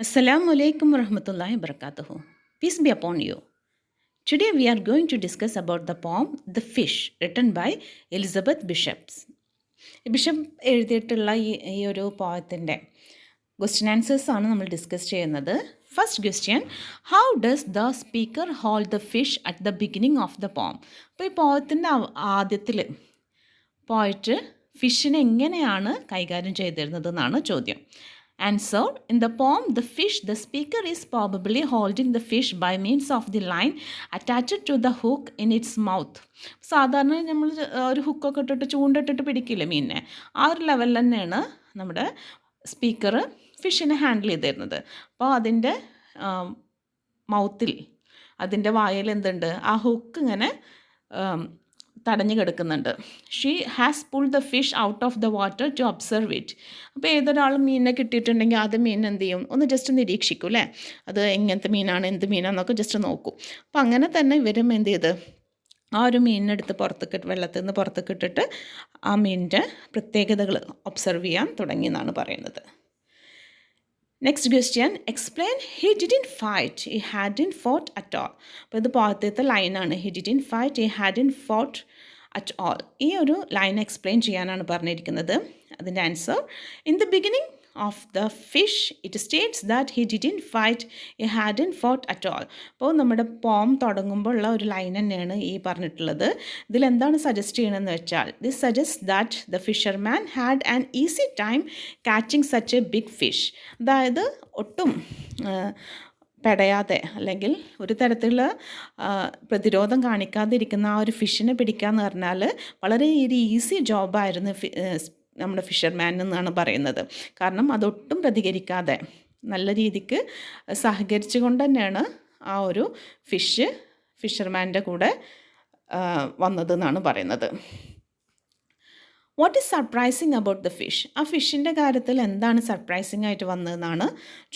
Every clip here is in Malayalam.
Assalamu alaikum warahmatullahi wabarakatuh. Peace be upon you. Today we are going to discuss about the poem The Fish written by Elizabeth Bishop. Bishop എഴുതിയിട്ടുള്ള ഈ ഒരു പോയത്തിൻ്റെ ക്വസ്റ്റ്യൻ ആൻസേഴ്സ് ആണ് നമ്മൾ ഡിസ്കസ് ചെയ്യുന്നത്. First question, how does the speaker hold the fish at the beginning of the പോം? അപ്പോൾ ഈ പോയത്തിൻ്റെ ആദ്യത്തിൽ പോയിട്ട് ഫിഷിനെ എങ്ങനെയാണ് കൈകാര്യം ചെയ്തിരുന്നത് എന്നാണ് ചോദ്യം. Answer, in the poem The Fish, the speaker is probably holding the fish by means of the line attached to the hook in its mouth. സാധാരണ നമ്മൾ ഒരു ഹുക്കൊക്കെ ഇട്ടിട്ട് ചൂണ്ടിട്ടിട്ട് പിടിക്കില്ല മീനിനെ, ആ ഒരു ലെവലിൽ തന്നെയാണ് നമ്മുടെ സ്പീക്കർ ഫിഷിനെ ഹാൻഡിൽ ചെയ്തിരുന്നത്. അപ്പോൾ അതിൻ്റെ മൗത്തിൽ, അതിൻ്റെ വായിൽ എന്തുണ്ട്, ആ ഹുക്ക് ഇങ്ങനെ തടഞ്ഞു കിടക്കുന്നുണ്ട്. She has pulled the fish out of the water to observe it. അപ്പോൾ ഏതൊരാളും മീനിനെ കിട്ടിയിട്ടുണ്ടെങ്കിൽ അത് മീൻ എന്ത് ചെയ്യും, ഒന്ന് ജസ്റ്റ് നിരീക്ഷിക്കും അല്ലേ, അത് എങ്ങനത്തെ മീനാണ്, എന്ത് മീനാണെന്നൊക്കെ ജസ്റ്റ് നോക്കും. അപ്പോൾ അങ്ങനെ തന്നെ ഇവരും എന്ത് ചെയ്ത് ആ ഒരു മീനിനെടുത്ത് വെള്ളത്തിൽ നിന്ന് പുറത്തേക്ക് ഇട്ടിട്ട് ആ മീനിൻ്റെ പ്രത്യേകതകൾ ഒബ്സർവ് ചെയ്യാൻ തുടങ്ങി എന്നാണ് പറയുന്നത്. Next question, explain he didn't fight, he ഹാഡിൻറ്റ് fought at all. അപ്പോൾ ഇത് പോലത്തെ ലൈനാണ്, he didn't fight, he ഹാഡിൻറ്റ് fought at all. ഈ ഒരു ലൈൻ എക്സ്പ്ലെയിൻ ചെയ്യാനാണ് പറഞ്ഞിരിക്കുന്നത്. അതിൻ്റെ answer, in the beginning of the fish it States that he didn't fight, he ഹാഡിൻറ്റ് fought at all. അപ്പോൾ നമ്മുടെ പോം തുടങ്ങുമ്പോൾ ഉള്ള ഒരു ലൈൻ തന്നെയാണ് ഈ പറഞ്ഞിട്ടുള്ളത്. ഇതിലെന്താണ് സജസ്റ്റ് ചെയ്യണമെന്ന് വെച്ചാൽ, this suggest that the fisherman had an easy time catching such a big fish. അതായത് ഒട്ടും പെടയാതെ അല്ലെങ്കിൽ ഒരു തരത്തിലുള്ള പ്രതിരോധം കാണിക്കാതിരിക്കുന്ന ആ ഒരു ഫിഷിനെ പിടിക്കുക എന്ന് പറഞ്ഞാൽ വളരെ ഒരു ഈസി ജോബായിരുന്നു നമ്മുടെ ഫിഷർമാൻ എന്നാണ് പറയുന്നത്. കാരണം അതൊട്ടും പ്രതികരിക്കാതെ നല്ല രീതിക്ക് സഹകരിച്ചു കൊണ്ട് തന്നെയാണ് ആ ഒരു ഫിഷർമാൻ്റെ കൂടെ വന്നതെന്നാണ് പറയുന്നത്. What is surprising about the fish? ആ ഫിഷിൻ്റെ കാര്യത്തിൽ എന്താണ് സർപ്രൈസിങ് ആയിട്ട് വന്നതെന്നാണ്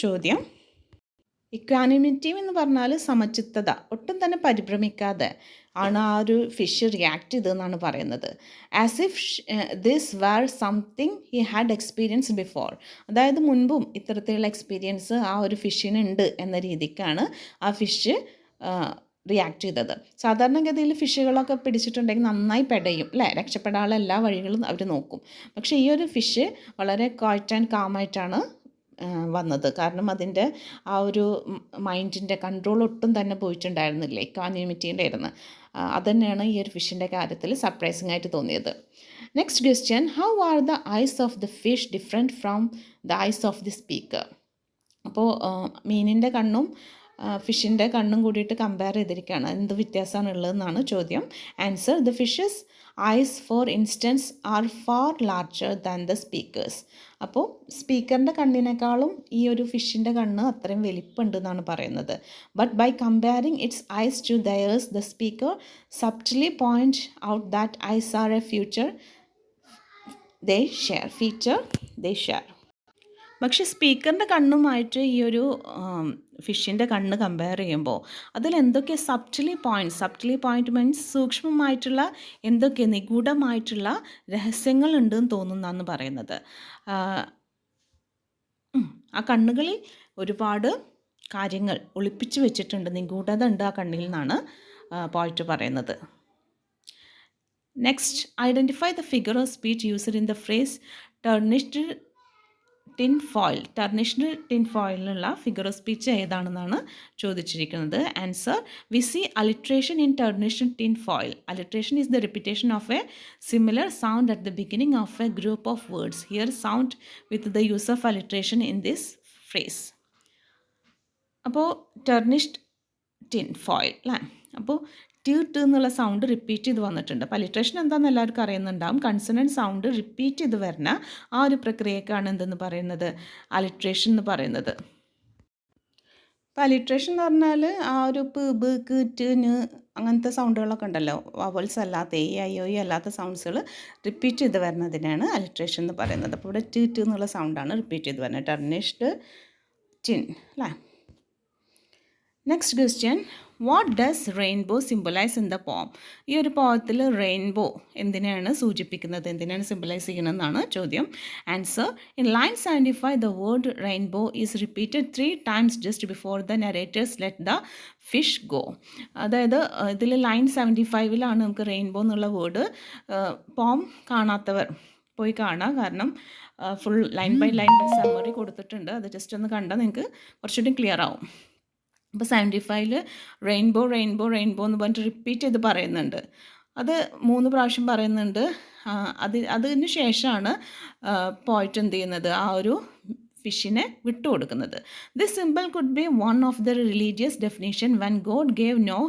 ചോദ്യം. ഇക്വാനിമിറ്റി എന്ന് പറഞ്ഞാൽ സമചിത്തത, ഒട്ടും തന്നെ പരിഭ്രമിക്കാതെ ആണ് ആ ഒരു ഫിഷ് റിയാക്ട് ചെയ്തതെന്നാണ് പറയുന്നത്. As if this war something he had experience before. അതായത് മുൻപും ഇത്തരത്തിലുള്ള എക്സ്പീരിയൻസ് ആ ഒരു ഫിഷിനുണ്ട് എന്ന രീതിക്കാണ് ആ ഫിഷ് റിയാക്ട് ചെയ്തത്. സാധാരണഗതിയിൽ ഫിഷുകളൊക്കെ പിടിച്ചിട്ടുണ്ടെങ്കിൽ നന്നായി പെടയും അല്ലേ, രക്ഷപ്പെടാനുള്ള എല്ലാ വഴികളും അവർ നോക്കും. പക്ഷേ ഈ ഒരു ഫിഷ് വളരെ ക്വയറ്റ് ആൻഡ് കാമായിട്ടാണ് വന്നത്. കാരണം അതിൻ്റെ ആ ഒരു മൈൻഡിൻ്റെ കൺട്രോൾ ഒട്ടും തന്നെ പോയിട്ടുണ്ടായിരുന്നില്ല, ഇക്വാനിമിറ്റിൻ്റെ ആയിരുന്നു. അതുതന്നെയാണ് ഈ ഒരു ഫിഷിൻ്റെ കാര്യത്തിൽ സർപ്രൈസിങ് ആയിട്ട് തോന്നിയത്. Next question, how are the ice of the fish different from the ice of the speaker? അപ്പോൾ മീനിൻ്റെ കണ്ണും ഫിഷിൻ്റെ കണ്ണും കൂടിയിട്ട് കമ്പയർ ചെയ്തിരിക്കുകയാണ്, എന്ത് വ്യത്യാസമാണ് ഉള്ളതെന്നാണ് ചോദ്യം. Answer, the fishes eyes for instance are far larger than the speakers. അപ്പോൾ സ്പീക്കറിൻ്റെ കണ്ണിനേക്കാളും ഈ ഒരു ഫിഷിൻ്റെ കണ്ണ് അത്രയും വലിപ്പമുണ്ട് എന്നാണ് പറയുന്നത്. But by comparing its eyes to theirs the speaker subtly point out that eyes are a feature they share. പക്ഷേ സ്പീക്കറിൻ്റെ കണ്ണുമായിട്ട് ഈ ഒരു ഫിഷിൻ്റെ കണ്ണ് കമ്പയർ ചെയ്യുമ്പോൾ അതിലെന്തൊക്കെ സബ്റ്റിലി പോയിൻറ്റ് മീൻസ് സൂക്ഷ്മമായിട്ടുള്ള എന്തൊക്കെ നിഗൂഢമായിട്ടുള്ള രഹസ്യങ്ങളുണ്ടെന്ന് തോന്നുന്നതെന്ന് പറയുന്നത്. ആ കണ്ണുകളിൽ ഒരുപാട് കാര്യങ്ങൾ ഒളിപ്പിച്ച് വെച്ചിട്ടുണ്ട്, നിഗൂഢത ഉണ്ട് ആ കണ്ണിൽ നിന്നാണ് പോയിറ്റ് പറയുന്നത്. Next, identify the figure of speech used in the phrase tarnished tin ഫോയിലുള്ള ഫിഗർ ഓഫ് സ്പീച്ച് ഏതാണെന്നാണ് ചോദിച്ചിരിക്കുന്നത്. Answer, we see alliteration in tarnished tin foil. Alliteration is the repetition of a similar sound at the beginning of a group of words. Here sound with the use of alliteration in this phrase. അപ്പോൾ ടർണിഷ്ഡ് ടിൻ ഫോയിൽ അല്ലേ, അപ്പോൾ ടി എന്നുള്ള സൗണ്ട് റിപ്പീറ്റ് ചെയ്ത് വന്നിട്ടുണ്ട്. അപ്പോൾ അലിട്രേഷൻ എന്താണെന്ന് എല്ലാവർക്കും അറിയുന്നുണ്ടാവും. കൺസണൻറ്റ് സൗണ്ട് റിപ്പീറ്റ് ചെയ്ത് വരുന്ന ആ ഒരു പ്രക്രിയക്കാണ് എന്തെന്ന് പറയുന്നത്, അലിട്രേഷൻ എന്ന് പറയുന്നത്. അപ്പോൾ അലിട്രേഷൻ എന്ന് പറഞ്ഞാൽ ആ ഒരു പ് ബ് ക്ക് ട് ന് അങ്ങനത്തെ സൗണ്ടുകളൊക്കെ ഉണ്ടല്ലോ, വവൽസ് അല്ലാത്ത എ ഐ ഒ അല്ലാത്ത സൗണ്ട്സുകൾ റിപ്പീറ്റ് ചെയ്ത് വരുന്നതിനാണ് അലിട്രേഷൻ എന്ന് പറയുന്നത്. അപ്പോൾ ഇവിടെ ടി എന്നുള്ള സൗണ്ടാണ് റിപ്പീറ്റ് ചെയ്ത് വരുന്നത്, ടർണിഷ്ഡ് ടിൻ അല്ലേ. Next question, what does rainbow symbolise in the പോം? ഈ ഒരു പോയത്തിൽ റെയിൻബോ എന്തിനാണ് സൂചിപ്പിക്കുന്നത്, എന്തിനാണ് സിംബലൈസ് ചെയ്യുന്നതെന്നാണ് ചോദ്യം. Answer: in line 75 the word rainbow is repeated 3 times just before the narrator's let the fish go. അതായത് ഇതിൽ ലൈൻ 75 നമുക്ക് റെയിൻബോ എന്നുള്ള വേർഡ് പോം കാണാത്തവർ പോയി കാണാം. കാരണം ഫുൾ ലൈൻ ബൈ സമ്മറി കൊടുത്തിട്ടുണ്ട്. അത് ജസ്റ്റ് ഒന്ന് കണ്ടാൽ നിങ്ങൾക്ക് കുറച്ചുകൂടി ക്ലിയർ ആവും. അപ്പോൾ 75 റെയിൻബോ റെയിൻബോ റെയിൻബോ എന്ന് പറഞ്ഞിട്ട് റിപ്പീറ്റ് ചെയ്ത് പറയുന്നുണ്ട്. അത് 3 പ്രാവശ്യം പറയുന്നുണ്ട്. അതിന് ശേഷമാണ് പോയിട്ട് എന്ത് ചെയ്യുന്നത്, ആ ഒരു ഫിഷിനെ വിട്ടുകൊടുക്കുന്നത്. This simple could be one of the religious definition when God gave no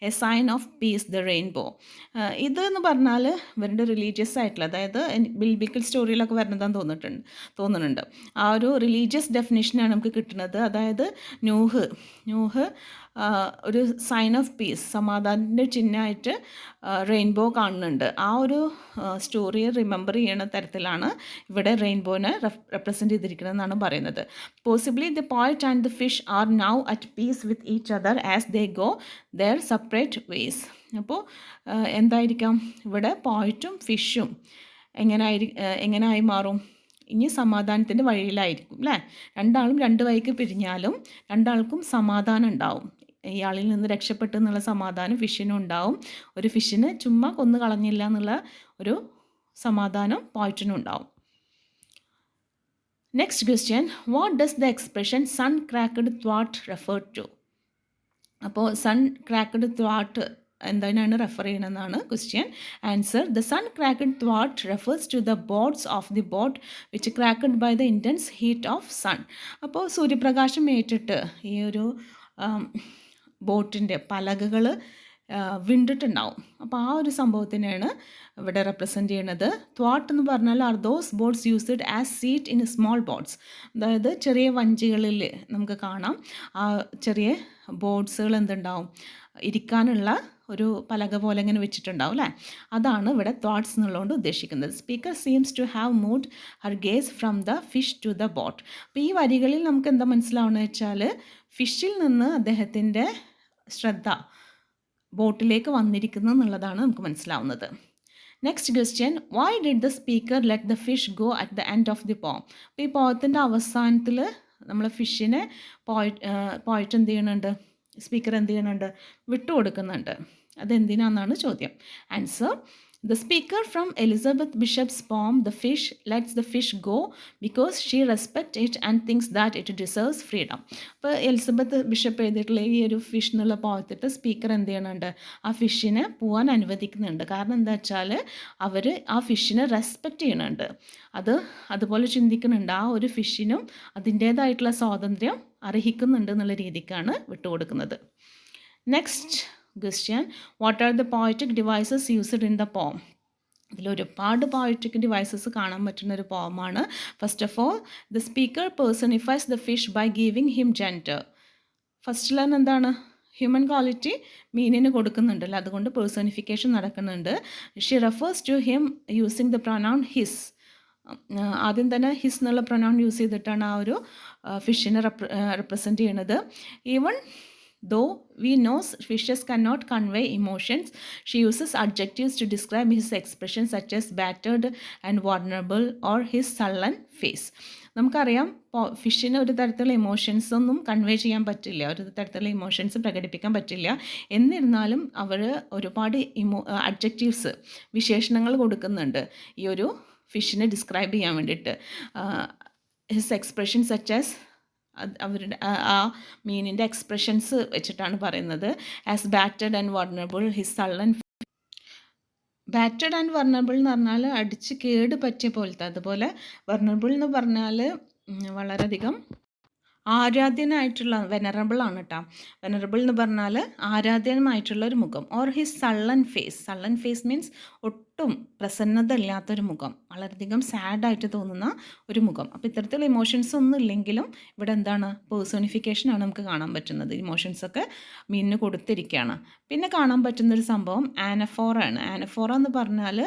a sign of peace the rainbow. ഇതെന്ന് പറഞ്ഞാൽ ഇവരുടെ റിലീജിയസ് ആയിട്ടുള്ള, അതായത് ബിൽബിക്കൽ സ്റ്റോറിയിലൊക്കെ വരുന്നതാന്ന് തോന്നുന്നുണ്ട്. ആ ഒരു റിലീജിയസ് ഡെഫിനേഷനാണ് നമുക്ക് കിട്ടുന്നത്. അതായത് നൂഹ് ഒരു സൈൻ ഓഫ് പീസ്, സമാധാനത്തിൻ്റെ ചിഹ്നമായിട്ട് റെയിൻബോ കാണുന്നുണ്ട്. ആ ഒരു സ്റ്റോറിയെ റിമെമ്പർ ചെയ്യണ തരത്തിലാണ് ഇവിടെ റെയിൻബോനെ റെപ്രസെൻറ്റ് ചെയ്തിരിക്കുന്നതെന്നാണ് പറയുന്നത്. Possibly the poet and the fish are now at peace with each other as they go their separate ways. അപ്പോൾ എന്തായിരിക്കാം ഇവിടെ പോയറ്റും ഫിഷും എങ്ങനെയായി മാറും? ഇനി സമാധാനത്തിൻ്റെ വഴിയിലായിരിക്കും അല്ലേ? രണ്ടാളും രണ്ട് വഴിക്ക് പിരിഞ്ഞാലും രണ്ടാൾക്കും സമാധാനം ഉണ്ടാവും. ഇയാളിൽ നിന്ന് രക്ഷപ്പെട്ടു എന്നുള്ള സമാധാനം ഫിഷിനും ഉണ്ടാവും. ഒരു ഫിഷിനെ ചുമ്മാ കൊന്നു കളഞ്ഞില്ല എന്നുള്ള ഒരു സമാധാനം പോയിറ്റിനും ഉണ്ടാവും. Next question: what does the expression sun cracked ത്വാട്ട് റെഫർ ടു? അപ്പോൾ സൺ ക്രാക്ക്ഡ് ത്വാട്ട് എന്തിനാണ് റെഫർ ചെയ്യണമെന്നാണ് question. Answer: the sun cracked ത്വാട്ട് refers to the boards of the boat which cracked by the intense heat of sun. അപ്പോൾ സൂര്യപ്രകാശം ഏറ്റിട്ട് ഈ ഒരു ബോട്ടിൻ്റെ പലകകൾ വിണ്ടിട്ടുണ്ടാവും. അപ്പോൾ ആ ഒരു സംഭവത്തിനെയാണ് ഇവിടെ റെപ്രസെൻറ്റ് ചെയ്യണത്. ത്വാട്ട് എന്ന് പറഞ്ഞാൽ are those boats used as seat in small boats. അതായത് ചെറിയ വഞ്ചികളിൽ നമുക്ക് കാണാം ആ ചെറിയ ബോട്ട്സുകൾ എന്തുണ്ടാവും, ഇരിക്കാനുള്ള ഒരു പലക പോലെ ഇങ്ങനെ വെച്ചിട്ടുണ്ടാവും അല്ലേ? അതാണ് ഇവിടെ തോട്ട്സ് എന്നുള്ളതുകൊണ്ട് ഉദ്ദേശിക്കുന്നത്. Speaker seems to have moved her gaze from the fish to the boat. അപ്പോൾ ഈ വരികളിൽ നമുക്ക് എന്താ മനസ്സിലാവുന്നത് വെച്ചാൽ ഫിഷിൽ നിന്ന് അദ്ദേഹത്തിൻ്റെ ശ്രദ്ധ ബോട്ടിലേക്ക് വന്നിരിക്കുന്നു എന്നുള്ളതാണ് നമുക്ക് മനസ്സിലാവുന്നത്. Next question: why did the speaker let the fish go at the end of the പോം? അപ്പോൾ ഈ പോയത്തിൻ്റെ അവസാനത്തിൽ നമ്മൾ ഫിഷിനെ പോയിട്ട് എന്ത് ചെയ്യണുണ്ട്, സ്പീക്കർ എന്ത് ചെയ്യുന്നുണ്ട്, വിട്ടുകൊടുക്കുന്നുണ്ട്. അതെന്തിനാണെന്നാണ് ചോദ്യം. Answer: the speaker from ElizabethBishop's poem The Fish lets the fish go because she respects it and thinks that it deserves freedom. അപ്പോൾ എലിസബത്ത് ബിഷപ്പ് എഴുതിയിട്ടുള്ള ഈ ഒരു ഫിഷ് എന്നുള്ള പോയത്തിട്ട് സ്പീക്കർ എന്ത് ചെയ്യണുണ്ട്, ആ ഫിഷിനെ പോകാൻ അനുവദിക്കുന്നുണ്ട്. കാരണം എന്താ വെച്ചാൽ അവർ ആ ഫിഷിനെ റെസ്പെക്റ്റ് ചെയ്യുന്നുണ്ട്. അതുപോലെ ചിന്തിക്കുന്നുണ്ട്, ആ ഒരു ഫിഷിനും അതിൻ്റേതായിട്ടുള്ള സ്വാതന്ത്ര്യം അർഹിക്കുന്നുണ്ട് എന്നുള്ള രീതിക്കാണ് വിട്ടുകൊടുക്കുന്നത്. Next question: what are the poetic devices used in the poem? ഇതിലൊരുപാട് പോയറ്റിക് ഡിവൈസസ് കാണാൻ പറ്റുന്ന ഒരു പോമാണ്. First of all, the speaker personifies the fish by giving him gender. ഫസ്റ്റിലാണ് എന്താണ്, ഹ്യൂമൻ ക്വാളിറ്റി മീനിന് കൊടുക്കുന്നുണ്ടല്ലോ, അതുകൊണ്ട് പേഴ്സണിഫിക്കേഷൻ നടക്കുന്നുണ്ട്. She refers to him using the pronoun his. ആദ്യം തന്നെ ഹിസ് എന്നുള്ള പ്രൊനൗൺ യൂസ് ചെയ്തിട്ടാണ് ആ ഒരു ഫിഷിനെ റെപ്രസെൻറ്റ് ചെയ്യണത്. Even though we know fishes cannot convey emotions, she uses adjectives to describe his expressions such as battered and vulnerable or his sullen face. നമുക്കറിയാം ഫിഷിന് ഒരു തരത്തിലുള്ള ഇമോഷൻസ് ഒന്നും കൺവേ ചെയ്യാൻ പറ്റില്ല, ഒരു തരത്തിലുള്ള ഇമോഷൻസ് പ്രകടിപ്പിക്കാൻ പറ്റില്ല. എന്നിരുന്നാലും അവർ ഒരുപാട് അഡ്ജക്റ്റീവ്സ്, വിശേഷണങ്ങൾ കൊടുക്കുന്നുണ്ട് ഈ ഒരു ഫിഷിനെ ഡിസ്ക്രൈബ് ചെയ്യാൻ വേണ്ടിയിട്ട്. ഹിസ് എക്സ്പ്രഷൻ സച്ച് ആസ്, അവരുടെ ആ മീനിൻ്റെ എക്സ്പ്രഷൻസ് വെച്ചിട്ടാണ് പറയുന്നത്. As battered and venerable his sullen. Battered and venerable എന്ന് പറഞ്ഞാൽ അടിച്ച് കേട് പറ്റിയ പോലത്തെ, അതുപോലെ വർണറബിൾ എന്ന് പറഞ്ഞാൽ വളരെയധികം ആരാധ്യനായിട്ടുള്ള, വെനറബിൾ ആണ് കേട്ടോ. വെനറബിൾ എന്ന് പറഞ്ഞാൽ ആരാധ്യമായിട്ടുള്ള ഒരു മുഖം. Or his sullen face. Sullen face means ഒട്ടും പ്രസന്നത ഇല്ലാത്തൊരു മുഖം, വളരെയധികം സാഡായിട്ട് തോന്നുന്ന ഒരു മുഖം. അപ്പോൾ ഇത്തരത്തിലുള്ള ഇമോഷൻസ് ഒന്നും ഇല്ലെങ്കിലും ഇവിടെ എന്താണ് പേഴ്സോണിഫിക്കേഷനാണ് നമുക്ക് കാണാൻ പറ്റുന്നത്. ഇമോഷൻസൊക്കെ മീനിന് കൊടുത്തിരിക്കുകയാണ്. പിന്നെ കാണാൻ പറ്റുന്നൊരു സംഭവം ആനഫോറ ആണ്. ആനഫോറ എന്ന് പറഞ്ഞാൽ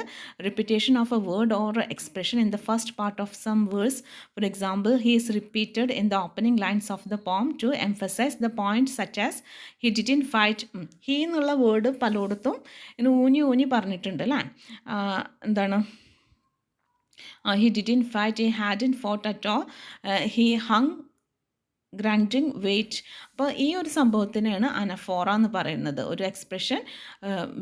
repetition of a word or expression in the first part of some words. For example, he is repeated in the opening lines of the poem to emphasise the point such as he didn't fight. He എന്നുള്ള വേർഡ് പലയിടത്തും ഇങ്ങനെ ഊന്നി ഊന്നി പറഞ്ഞിട്ടുണ്ട് അല്ലേ. എന്താണ്, he didn't fight, he hadn't fought at all, he hung grunting weight. അപ്പോൾ ഈ ഒരു സംഭവത്തിനാണ് അനഫോറ എന്ന് പറയുന്നത്. ഒരു എക്സ്പ്രഷൻ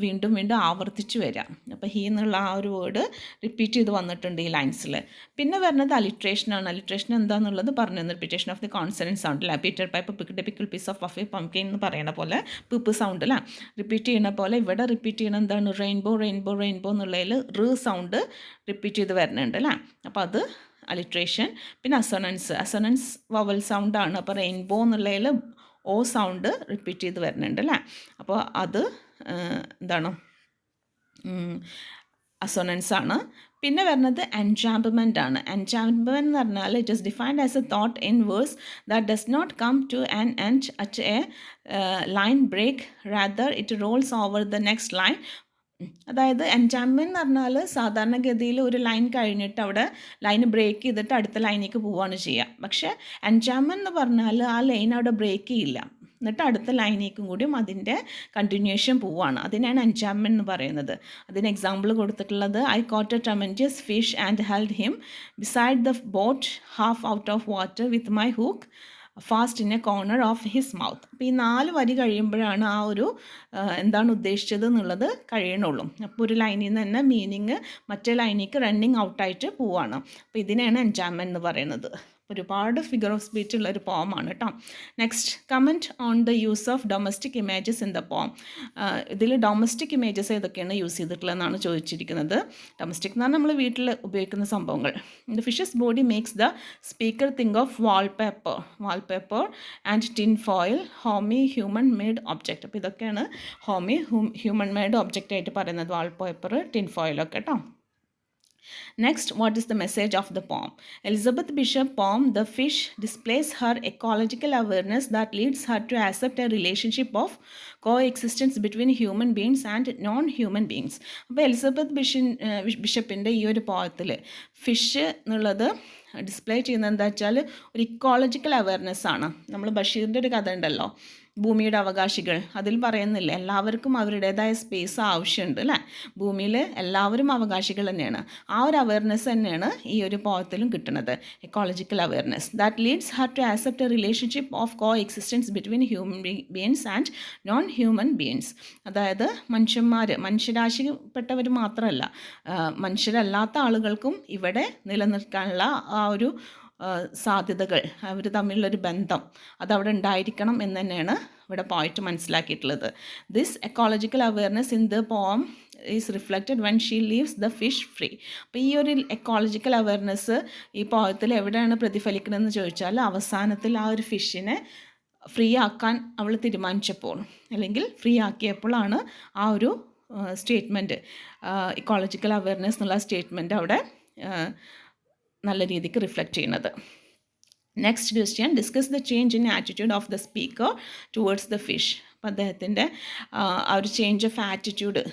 വീണ്ടും വീണ്ടും ആവർത്തിച്ച് വരാം. അപ്പോൾ ഹീ എന്നുള്ള ആ ഒരു വേർഡ് റിപ്പീറ്റ് ചെയ്ത് വന്നിട്ടുണ്ട് ഈ ലൈൻസിൽ. പിന്നെ വരുന്നത് അലിട്രേഷനാണ്. അലിട്രേഷൻ എന്താണെന്നുള്ളത് പറഞ്ഞു. Repetition of the consonant sound അല്ല. Peter pipe picked pickle piece of puffy pumpkin എന്ന് പറയുന്ന പോലെ പിപ്പ് സൗണ്ട് അല്ല റിപ്പീറ്റ് ചെയ്യുന്ന പോലെ ഇവിടെ റിപ്പീറ്റ് ചെയ്യണ എന്താണ്, റെയിൻബോ റെയിൻബോ റെയിൻബോ എന്നുള്ളതിൽ സൗണ്ട് റിപ്പീറ്റ് ചെയ്ത് വരുന്നുണ്ട് അല്ലേ. അപ്പോൾ അത് അലിട്രേഷൻ. പിന്നെ അസൊണൻസ് വവൽ സൗണ്ടാണ്. അപ്പോൾ റെയിൻബോ എന്നുള്ളതിൽ ഓ സൗണ്ട് റിപ്പീറ്റ് ചെയ്ത് വരുന്നുണ്ട് അല്ലേ. അപ്പോൾ അത് എന്താണ്, അസൊണൻസ് ആണ്. പിന്നെ വരുന്നത് എൻചാമ്പ്മെൻ്റ് ആണ്. എൻചാമ്പ്മെൻ്റ് എന്ന് പറഞ്ഞാൽ it is defined as a thought in verse that does not come to an end at a line break, rather it rolls over the next line. അതായത് എൻചാമ്പ്മെൻ്റ് എന്ന് പറഞ്ഞാൽ സാധാരണഗതിയിൽ ഒരു ലൈൻ കഴിഞ്ഞിട്ട് അവിടെ ലൈൻ ബ്രേക്ക് ചെയ്തിട്ട് അടുത്ത ലൈനിലേക്ക് പോവുകയാണ് ചെയ്യുക. പക്ഷേ എൻചാമ്പ്മെൻ്റ് എന്ന് പറഞ്ഞാൽ ആ ലൈൻ അവിടെ ബ്രേക്ക് ചെയ്യില്ല, എന്നിട്ട് അടുത്ത ലൈനിലേക്കും കൂടിയും അതിൻ്റെ കണ്ടിന്യൂഷൻ പോവുകയാണ്. അതിനാണ് എൻചാമ്പ്മെൻ്റ് എന്ന് പറയുന്നത്. അതിന് എക്സാമ്പിൾ കൊടുത്തിട്ടുള്ളത്, I caught a tremendous fish and held him beside the boat half out of water with my hook fast in a corner of his mouth. അപ്പോൾ ഈ 4 വരി കഴിയുമ്പോഴാണ് ആ ഒരു എന്താണ് ഉദ്ദേശിച്ചത് എന്നുള്ളത് കഴിയണുള്ളൂ. അപ്പോൾ ഒരു ലൈനിൽ നിന്ന് തന്നെ മീനിങ് മറ്റേ ലൈനിലേക്ക് റണ്ണിങ് ഔട്ടായിട്ട് പോവുകയാണ്. അപ്പോൾ ഇതിനെയാണ് എൻചാമ്പ്മെൻ്റ് എന്ന് പറയുന്നത്. ഒരുപാട് ഫിഗർ ഓഫ് സ്പീച്ച് ഉള്ള ഒരു പോമാണ് കേട്ടോ. Next, comment on the use of domestic images in the പോം. ഇതിൽ ഡൊമസ്റ്റിക് ഇമേജസ് ഏതൊക്കെയാണ് യൂസ് ചെയ്തിട്ടുള്ളതെന്നാണ് ചോദിച്ചിരിക്കുന്നത്. ഡൊമസ്റ്റിക് എന്ന് പറഞ്ഞാൽ നമ്മൾ വീട്ടിൽ ഉപയോഗിക്കുന്ന സംഭവങ്ങൾ. The fishes body makes the speaker think of wallpaper and tin foil, Homi human made object. അപ്പോൾ ഇതൊക്കെയാണ് ഹ്യൂമൻ മെയ്ഡ് ഒബ്ജക്റ്റ് ആയിട്ട് പറയുന്നത്, വാൾപേപ്പർ, ടിൻ ഫോയിലൊക്കെ കേട്ടോ. Next, what is the message of the poem? ElizabethBishop poem The Fish displays her ecological awareness that leads her to accept a relationship of coexistence between human beings and non-human beings. അപ്പോൾ എലിസബത്ത് ബിഷപ്പിൻ്റെ ഈ ഒരു പോയത്തിൽ ഫിഷ് എന്നുള്ളത് ഡിസ്പ്ലേ ചെയ്യുന്നത് എന്താ വെച്ചാൽ ഒരു ഇക്കോളജിക്കൽ അവയർനെസ് ആണ്. നമ്മൾ ബഷീറിൻ്റെ ഒരു കഥ ഉണ്ടല്ലോ, ഭൂമിയുടെ അവകാശികൾ, അതിൽ പറയുന്നില്ല എല്ലാവർക്കും അവരുടേതായ സ്പേസ് ആവശ്യമുണ്ട് അല്ലേ. ഭൂമിയിൽ എല്ലാവരും അവകാശികൾ തന്നെയാണ്. ആ ഒരു അവയർനെസ് തന്നെയാണ് ഈ ഒരു പോയത്തിലും കിട്ടുന്നത്, ecological awareness that leads her to accept a relationship of co existence between human beings and non human beings. അതായത് മനുഷ്യരാശിപ്പെട്ടവർ മാത്രമല്ല, മനുഷ്യരല്ലാത്ത ആളുകൾക്കും ഇവിടെ നിലനിൽക്കാനുള്ള ആ ഒരു സാധ്യതകൾ, അവർ തമ്മിലുള്ളൊരു ബന്ധം അതവിടെ ഉണ്ടായിരിക്കണം എന്ന് തന്നെയാണ് ഇവിടെ പോയിട്ട് മനസ്സിലാക്കിയിട്ടുള്ളത്. This ecological awareness in the poem is reflected when she leaves the fish free. അപ്പോൾ ഈ ഒരു എക്കോളജിക്കൽ അവയർനെസ് ഈ പോയത്തിൽ എവിടെയാണ് പ്രതിഫലിക്കണമെന്ന് ചോദിച്ചാൽ അവസാനത്തിൽ ആ ഒരു ഫിഷിനെ ഫ്രീ ആക്കാൻ അവൾ തീരുമാനിച്ചപ്പോൾ, അല്ലെങ്കിൽ ഫ്രീ ആക്കിയപ്പോഴാണ് ആ ഒരു സ്റ്റേറ്റ്മെൻറ്റ്, ഇക്കോളജിക്കൽ അവയർനെസ് എന്നുള്ള സ്റ്റേറ്റ്മെൻറ്റ് അവിടെ നല്ല രീതിക്ക് റിഫ്ലക്റ്റ് ചെയ്യുന്നത്. Next question, discuss the change in attitude of the speaker towards the fish. അപ്പോൾ അദ്ദേഹത്തിൻ്റെ ആ ഒരു ചേഞ്ച് ഓഫ് ആറ്റിറ്റ്യൂഡ്,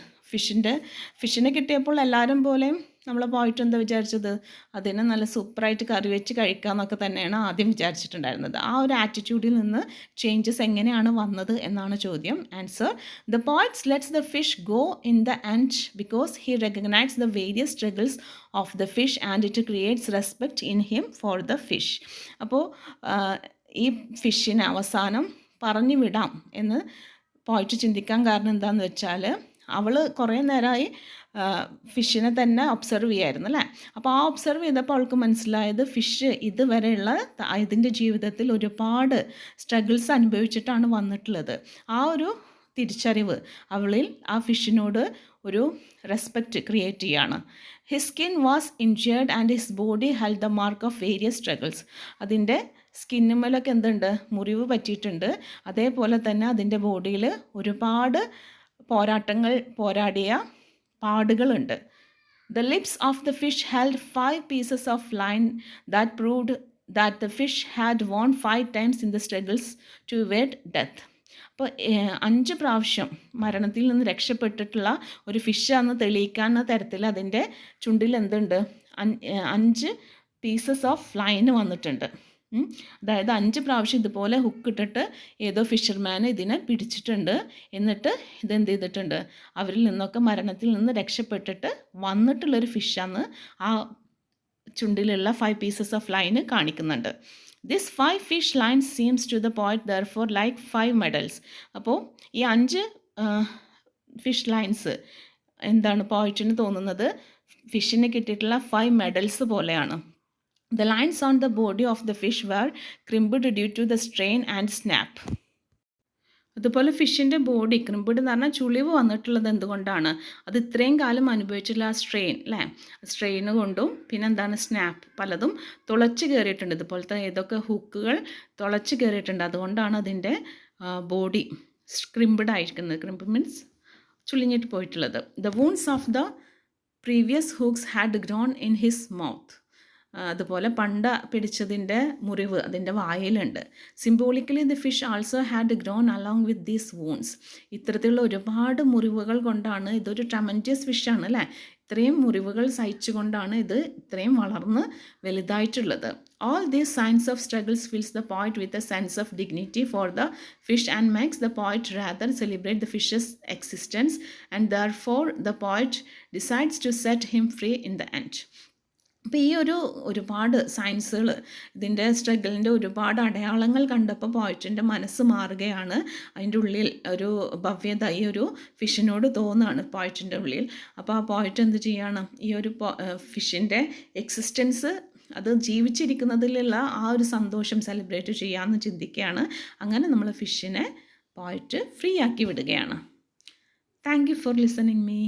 ഫിഷിനെ കിട്ടിയപ്പോൾ എല്ലാവരും പോലെയും നമ്മൾ പോയിട്ട് എന്താ വിചാരിച്ചത്, അതിനെ നല്ല സൂപ്പറായിട്ട് കറി വെച്ച് കഴിക്കാമെന്നൊക്കെ തന്നെയാണ് ആദ്യം വിചാരിച്ചിട്ടുണ്ടായിരുന്നത്. ആ ഒരു ആറ്റിറ്റ്യൂഡിൽ നിന്ന് ചേഞ്ചസ് എങ്ങനെയാണ് വന്നത് എന്നാണ് ചോദ്യം. Answer, the poets lets the fish go in the end because he recognise the various struggles of the fish and it creates respect in him for the fish. അപ്പോൾ ഈ ഫിഷിനെ അവസാനം പറഞ്ഞു വിടാം എന്ന് പോയിട്ട് ചിന്തിക്കാൻ കാരണം എന്താണെന്ന് വെച്ചാൽ അവൾ കുറേ നേരമായി ഫിഷിനെ തന്നെ ഒബ്സർവ് ചെയ്യായിരുന്നു അല്ലേ. അപ്പോൾ ആ ഒബ്സർവ് ചെയ്തപ്പോൾ അവൾക്ക് മനസ്സിലായത് ഫിഷ് ഇതുവരെയുള്ള ഇതിൻ്റെ ജീവിതത്തിൽ ഒരുപാട് സ്ട്രഗിൾസ് അനുഭവിച്ചിട്ടാണ് വന്നിട്ടുള്ളത്. ആ ഒരു തിരിച്ചറിവ് അവളിൽ ആ ഫിഷിനോട് ഒരു റെസ്പെക്റ്റ് ക്രിയേറ്റ് ചെയ്യാണ്. His skin was injured and his body held the mark of various struggles. അതിൻ്റെ സ്കിന്നുമേലൊക്കെ എന്തുണ്ട്, മുറിവ് പറ്റിയിട്ടുണ്ട്. അതേപോലെ തന്നെ അതിൻ്റെ ബോഡിയിൽ ഒരുപാട് പോരാടിയ പാടുകളുണ്ട്. The lips of the fish held 5 pieces of line that proved that the fish had won 5 times in the struggles to evade death. അപ്പോൾ 5 പ്രാവശ്യം മരണത്തിൽ നിന്ന് രക്ഷപ്പെട്ടിട്ടുള്ള ഒരു ഫിഷാന്ന് തെളിയിക്കാവുന്ന തരത്തിൽ അതിൻ്റെ ചുണ്ടിൽ എന്തുണ്ട് 5 പീസസ് ഓഫ് ലൈൻ വന്നിട്ടുണ്ട്. അതായത് 5 പ്രാവശ്യം ഇതുപോലെ ഹുക്ക് ഇട്ടിട്ട് ഏതോ ഫിഷർമാൻ ഇതിനെ പിടിച്ചിട്ടുണ്ട്. എന്നിട്ട് ഇതെന്ത് ചെയ്തിട്ടുണ്ട്, അവരിൽ നിന്നൊക്കെ മരണത്തിൽ നിന്ന് രക്ഷപ്പെട്ടിട്ട് വന്നിട്ടുള്ളൊരു ഫിഷാന്ന് ആ ചുണ്ടിലുള്ള 5 പീസസ് ഓഫ് ലൈന് കാണിക്കുന്നുണ്ട്. This 5 fish line seems to the poet therefore like 5 medals. അപ്പോൾ ഈ 5 ഫിഷ് ലൈൻസ് എന്താണ് പോയിറ്റിന് തോന്നുന്നത്, ഫിഷിന് കിട്ടിയിട്ടുള്ള 5 മെഡൽസ് പോലെയാണ്. The lines on the body of the fish were crimped due to the strain and snap. അതുപോലെ ഫിഷിൻ്റെ ബോഡി ക്രിംപിഡ് എന്ന് പറഞ്ഞാൽ ചുളിവ് വന്നിട്ടുള്ളത് എന്തുകൊണ്ടാണ്, അത് ഇത്രയും കാലം അനുഭവിച്ചിട്ടുള്ള ആ സ്ട്രെയിൻ അല്ലേ, സ്ട്രെയിൻ കൊണ്ടും പിന്നെ എന്താണ് സ്നാപ്പ് പലതും തുളച്ച് കയറിയിട്ടുണ്ട്. ഇതുപോലത്തെ ഏതൊക്കെ ഹുക്കുകൾ തുളച്ച് കയറിയിട്ടുണ്ട്, അതുകൊണ്ടാണ് അതിൻ്റെ ബോഡി ക്രിംപിഡ് ആയിരിക്കുന്നത്. ക്രിംപിഡ് മീൻസ് ചുളിഞ്ഞിട്ട് പോയിട്ടുള്ളത്. The wounds of the previous hooks had grown in his mouth. അതുപോലെ പണ്ട പിടിച്ചതിൻ്റെ മുറിവ് അതിൻ്റെ വായിലുണ്ട്. Symbolically the fish also had grown along with these wounds. ഇത്തരത്തിലുള്ള ഒരുപാട് മുറിവുകൾ കൊണ്ടാണ്, ഇതൊരു ട്രമൻറ്റിയസ് ഫിഷാണ് അല്ലേ, ഇത്രയും മുറിവുകൾ സഹിച്ചുകൊണ്ടാണ് ഇത് ഇത്രയും വളർന്ന് വലുതായിട്ടുള്ളത്. All these signs of struggles fills the poet with a sense of dignity for the fish and makes the poet rather celebrate the fish's existence, and therefore the poet decides to set him free in the end. അപ്പോൾ ഈ ഒരുപാട് സയൻസുകൾ, ഇതിൻ്റെ സ്ട്രഗിളിൻ്റെ ഒരുപാട് അടയാളങ്ങൾ കണ്ടപ്പോൾ പോയിറ്റിൻ്റെ മനസ്സ് മാറുകയാണ്. അതിൻ്റെ ഉള്ളിൽ ഒരു ഭവ്യത ഈ ഒരു ഫിഷിനോട് തോന്നുകയാണ് പോയിറ്റിൻ്റെ ഉള്ളിൽ. അപ്പോൾ ആ പോയിറ്റ് എന്ത് ചെയ്യാണ്, ഈ ഒരു ഫിഷിൻ്റെ എക്സിസ്റ്റൻസ്, അത് ജീവിച്ചിരിക്കുന്നതിലുള്ള ആ ഒരു സന്തോഷം സെലിബ്രേറ്റ് ചെയ്യാമെന്ന് ചിന്തിക്കുകയാണ്. അങ്ങനെ നമ്മൾ ഫിഷിനെ പോയിറ്റ് ഫ്രീ ആക്കി വിടുകയാണ്. Thank you for listening me.